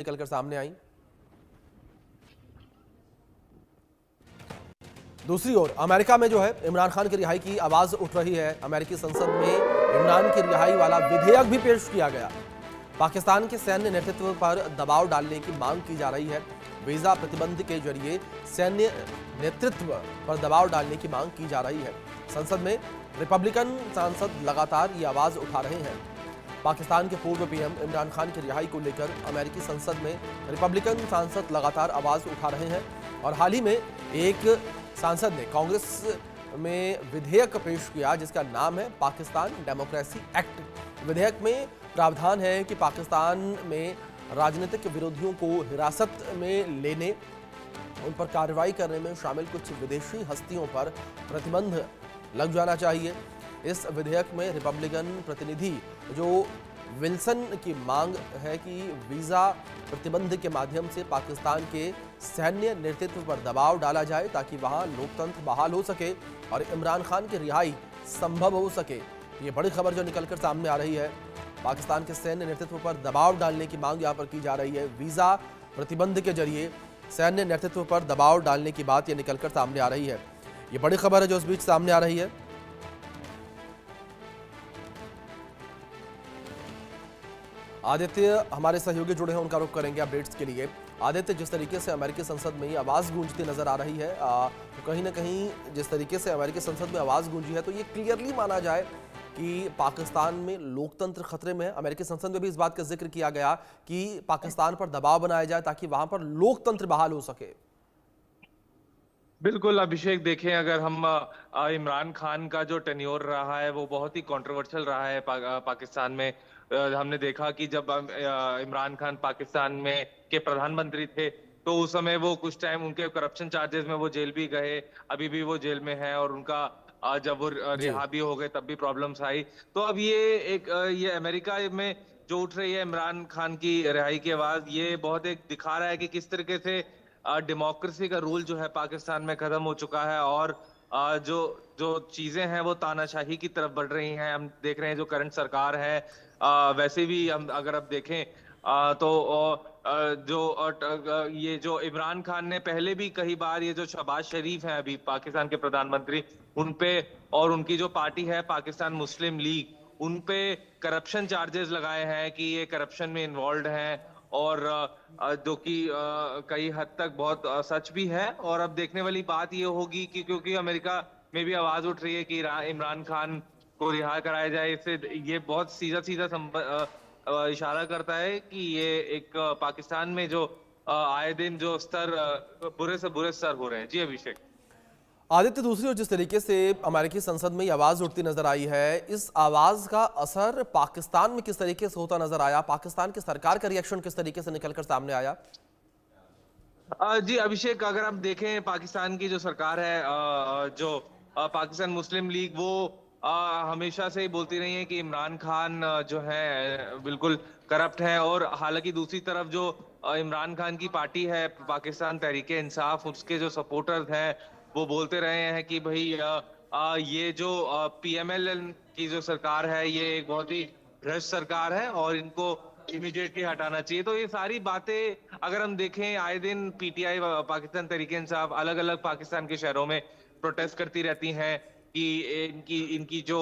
निकलकर सामने आई। दूसरी ओर अमेरिका में जो है इमरान खान की रिहाई की आवाज उठ रही है। अमेरिकी संसद में इमरान की रिहाई वाला विधेयक भी पेश किया गया। पाकिस्तान के सैन्य नेतृत्व पर दबाव डालने की मांग की जा रही है। वीजा प्रतिबंध के जरिए सैन्य नेतृत्व पर दबाव डालने की मांग की जा रही है। संसद में रिपब्लिकन सांसद लगातार ये आवाज उठा रहे हैं। पाकिस्तान के पूर्व पीएम इमरान खान की रिहाई को लेकर अमेरिकी संसद में रिपब्लिकन सांसद लगातार आवाज उठा रहे हैं और हाल ही में एक सांसद ने कांग्रेस में विधेयक पेश किया जिसका नाम है पाकिस्तान डेमोक्रेसी एक्ट। विधेयक में प्रावधान है कि पाकिस्तान में राजनीतिक विरोधियों को हिरासत में लेने, उन पर कार्रवाई करने में शामिल कुछ विदेशी हस्तियों पर प्रतिबंध लग जाना चाहिए। इस विधेयक में रिपब्लिकन प्रतिनिधि जो विल्सन की मांग है कि वीजा प्रतिबंध के माध्यम से पाकिस्तान के सैन्य नेतृत्व पर दबाव डाला जाए ताकि वहां लोकतंत्र बहाल हो सके और इमरान खान की रिहाई संभव हो सके। ये बड़ी खबर जो निकलकर सामने आ रही है, पाकिस्तान के सैन्य नेतृत्व पर दबाव डालने की मांग यहाँ पर की जा रही है। वीजा प्रतिबंध के जरिए सैन्य नेतृत्व पर दबाव डालने की बात ये निकलकर सामने आ रही है। ये बड़ी खबर है जो इस बीच सामने आ रही है। आदित्य हमारे सहयोगी जुड़े हैं, उनका रुख करेंगे अपडेट्स के लिए। आदित्य, जिस तरीके से अमेरिकी संसद में ये आवाज़ गूंजती नजर आ रही है, तो कहीं ना कहीं जिस तरीके से अमेरिकी संसद में आवाज़ गूंजी है तो ये क्लियरली माना जाए कि पाकिस्तान में लोकतंत्र खतरे में है। अमेरिकी संसद में भी इस बात का जिक्र किया गया कि पाकिस्तान पर दबाव बनाया जाए ताकि वहां पर लोकतंत्र बहाल हो सके। बिल्कुल अभिषेक, देखें अगर हम इमरान खान का जो टेन्योर रहा है वो बहुत ही कंट्रोवर्शियल रहा है पाकिस्तान में। हमने देखा कि जब इमरान खान पाकिस्तान में के प्रधानमंत्री थे तो उस समय वो कुछ टाइम उनके करप्शन चार्जेस में वो जेल भी गए, अभी भी वो जेल में है और उनका जब वो रिहा भी हो गए तब भी प्रॉब्लम्स आई। तो अब ये अमेरिका में जो उठ रही है इमरान खान की रिहाई की आवाज, ये बहुत एक दिखा रहा है कि किस तरीके से डेमोक्रेसी का रूल जो है पाकिस्तान में खत्म हो चुका है और जो जो चीजें हैं वो तानाशाही की तरफ बढ़ रही हैं। हम देख रहे हैं जो करंट सरकार है, वैसे भी हम अगर अब देखें तो ये जो इमरान खान ने पहले भी कई बार ये जो शहबाज शरीफ हैं अभी पाकिस्तान के प्रधानमंत्री, उन पे और उनकी जो पार्टी है पाकिस्तान मुस्लिम लीग, उन पे करप्शन चार्जेस लगाए हैं कि ये करप्शन में इन्वॉल्व हैं और जो कि कई हद तक बहुत सच भी है। और अब देखने वाली बात ये होगी कि क्योंकि अमेरिका में भी आवाज उठ रही है कि इमरान खान को रिहा कराया जाए, इससे ये बहुत सीधा सीधा इशारा करता है कि ये एक पाकिस्तान में जो आए दिन जो स्तर बुरे से बुरे स्तर हो रहे हैं। जी अभिषेक। आदित्य, दूसरी ओर जिस तरीके से अमेरिकी संसद में ये आवाज उठती नजर आई है, इस आवाज का असर पाकिस्तान में किस तरीके से होता नजर आया? पाकिस्तान की सरकार का रिएक्शन किस तरीके से निकलकर सामने आया? जी अभिषेक, अगर हम देखें पाकिस्तान की जो सरकार है, जो पाकिस्तान मुस्लिम लीग, वो हमेशा से ही बोलती रही है कि इमरान खान जो है बिल्कुल करप्ट है। और हालांकि दूसरी तरफ जो इमरान खान की पार्टी है पाकिस्तान तहरीक इंसाफ, उसके जो सपोर्टर्स हैं वो बोलते रहे हैं कि भाई ये जो पीएमएल की जो सरकार है ये एक बहुत ही भ्रष्ट सरकार है और इनको इमीडिएटली हटाना चाहिए। तो ये सारी बातें अगर हम देखें, आए दिन पीटीआई पाकिस्तान तहरीक इंसाफ अलग अलग पाकिस्तान के शहरों में प्रोटेस्ट करती रहती हैं कि इनकी इनकी जो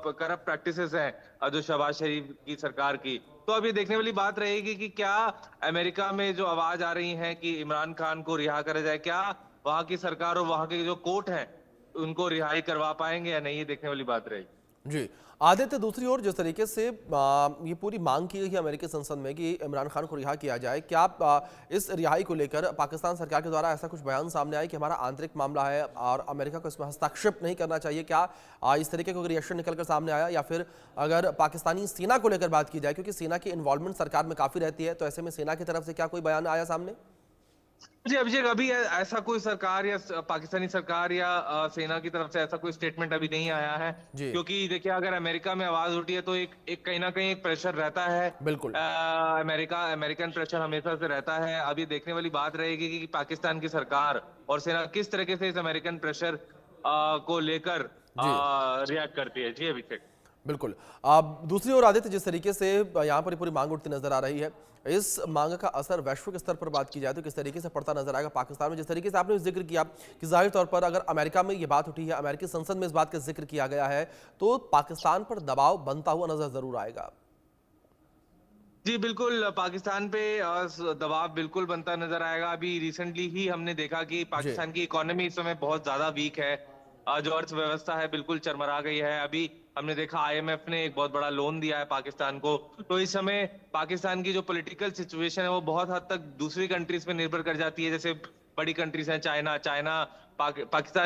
करप्ट प्रैक्टिसेस हैं जो शहबाज शरीफ की सरकार की। तो अब ये देखने वाली बात रहेगी कि क्या अमेरिका में जो आवाज आ रही है कि इमरान खान को रिहा करा जाए, क्या वहां की सरकार और वहां के जो कोर्ट हैं उनको रिहाई करवा पाएंगे या नहीं, ये देखने वाली बात रहेगी। जी आदित्य, दूसरी ओर जिस तरीके से ये पूरी मांग की गई है अमेरिकी संसद में कि इमरान खान को रिहा किया जाए, क्या इस रिहाई को लेकर पाकिस्तान सरकार के द्वारा ऐसा कुछ बयान सामने आया कि हमारा आंतरिक मामला है और अमेरिका को इसमें हस्तक्षेप नहीं करना चाहिए? क्या इस तरीके का रिएक्शन निकलकर सामने आया? या फिर अगर पाकिस्तानी सेना को लेकर बात की जाए, क्योंकि सेना की इन्वॉल्वमेंट सरकार में काफी रहती है, तो ऐसे में सेना की तरफ से क्या कोई बयान आया सामने? जी अभिषेक, अभी ऐसा कोई सरकार या पाकिस्तानी सरकार या सेना की तरफ से ऐसा कोई स्टेटमेंट अभी नहीं आया है। जी क्योंकि देखिए अगर अमेरिका में आवाज उठी है तो एक कहीं ना कहीं एक प्रेशर रहता है। बिल्कुल। अमेरिकन प्रेशर हमेशा से रहता है। अभी देखने वाली बात रहेगी कि पाकिस्तान की सरकार और सेना किस तरीके से इस अमेरिकन प्रेशर को लेकर जी रिएक्ट करती है। जी अभिषेक। बिल्कुल। अब दूसरी ओर आदित्य, जिस तरीके से यहाँ पर ये पूरी मांग उठती नजर आ रही है, इस मांग का असर वैश्विक स्तर पर बात की जाए तो किस तरीके से पड़ता नजर आएगा पाकिस्तान में? जिस तरीके से आपने जिक्र किया कि जाहिर तौर पर अगर अमेरिका में ये बात उठी है, अमेरिकी संसद में इस बात का जिक्र किया गया है, तो पाकिस्तान पर दबाव बनता हुआ नजर जरूर आएगा। जी, बिल्कुल पाकिस्तान पे दबाव बिल्कुल बनता नज़र आएगा। अभी रिसेंटली ही हमने देखा कि जी। पाकिस्तान की इकोनॉमी इस समय बहुत ज़्यादा वीक है। जो अर्थव्यवस्था है बिल्कुल चरमरा गई है। अभी हमने देखा आईएमएफ ने एक बहुत बड़ा लोन दिया है पाकिस्तान को। तो इस समय पाकिस्तान की जो पॉलिटिकल सिचुएशन है वो बहुत हद तक दूसरी कंट्रीज़ पे निर्भर कर जाती है। जैसे बड़ी कंट्रीज़ हैं चाइना, पाकिस्तान